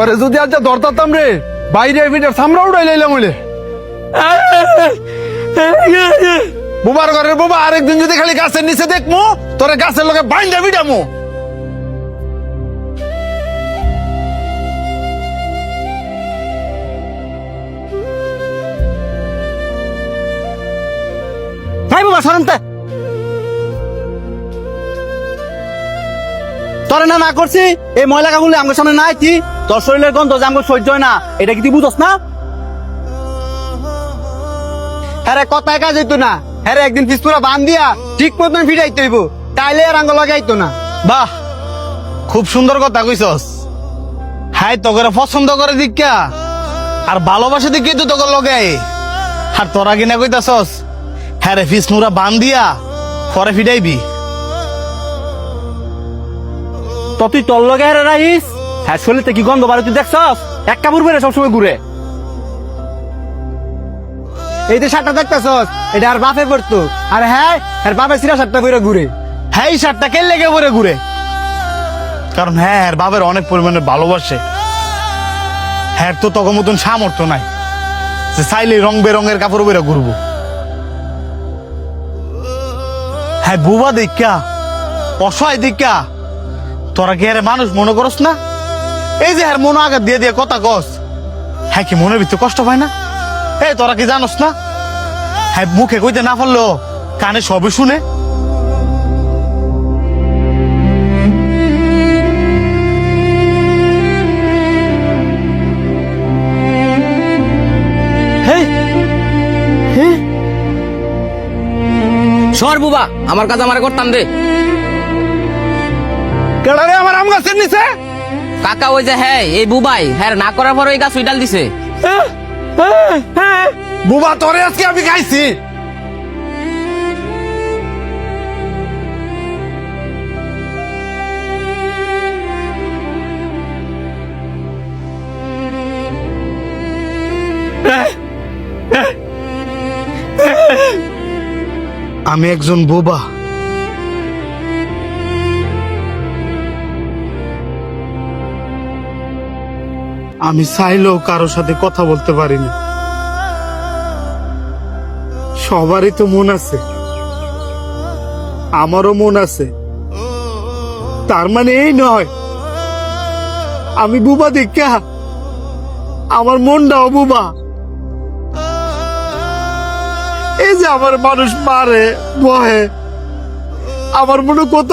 তোরে যদি আজ ধরতাম রে বাইরে ফিটার সামরা উড়াই লাইলাম হইলে বুবার ঘরের বাবা আরেকদিন যদি খালি গাছের নিচে দেখমু তোরে গাছের লগে বাইন্দা বিটামু। ভাই বাবা সরন্তে তোরে না না করছি এই ময়লা কাগুলি আমার সামনে না আইতি তোর শরীরের গন্ধ যে আমার সহ্য হয় না এটা কি তুই বুঝস না? হ্যাঁ কথায় কাজ হইতো না, হ্যাঁ একদিন পিসপুরা বান দিয়া ঠিক মতন ফিরাইতে হইব, তাইলে আর আঙ্গ লাগাইতো না। বাহ, খুব সুন্দর কথা কইছস। হাই তোকে পছন্দ করে দিকা আর ভালোবাসা দিকে তো তোকে লগে আর তোরা কিনা কইতাছস হ্যাঁ রে ফিসমুরা বান দিয়া পরে ফিটাইবি। তো তুই তোর লগে হেরে রাইস, হ্যাঁ শরীরতে কি গন্ধ বাড়ি তুই দেখছস? এক কাপড় বেড়ে সবসময় ঘুরে। এই যে শার্টটা দেখতেছস এটা আর বাপে পড়তো, আর হ্যাঁ আর বাপে সিরা শার্টটা পরে ঘুরে। হ্যাঁ এই শার্টটা কে লেগে পরে ঘুরে, কারণ হ্যাঁ বাবার অনেক পরিমাণে ভালোবাসে। হ্যাঁ তো তখন মতন সামর্থ্য নাই যে চাইলে রং বেরঙের কাপড় বেরো ঘুরবো। হ্যাঁ বুবা দেখা অসহায় দেখা তোরা কি হ্যাঁ মানুষ মনে করস না? এই যে হ্যাঁ মনে আঘাত দিয়ে দিয়ে কথা কস, হ্যাঁ কি মনের ভিতরে কষ্ট পায় না? এই তোরা কি জানোস না হ্যাঁ মুখে কইতে না পারলো কানে সবে শুনে। সর বুবা, আমার কাজ আমারে করতাম দে। কেডা রে আমার আম গাছের নিচে? কাকা ওই যে হ্যাঁ এই বুবাই হ্যাঁ না করার পর ওই গাছ উইডাল দিছে। বুবা তোরে আজকে আমি খাইছি। আমি একজন বোবা, আমি চাইলেও কারোর সাথে কথা বলতে পারি না। সবারই তো মন আছে, আমারও মন আছে, তার মানে এই নয় আমি বুবা দেখা আমার মনটাও বুবা। এই যে আমার মানুষ মারে বহে, আমার মনে কত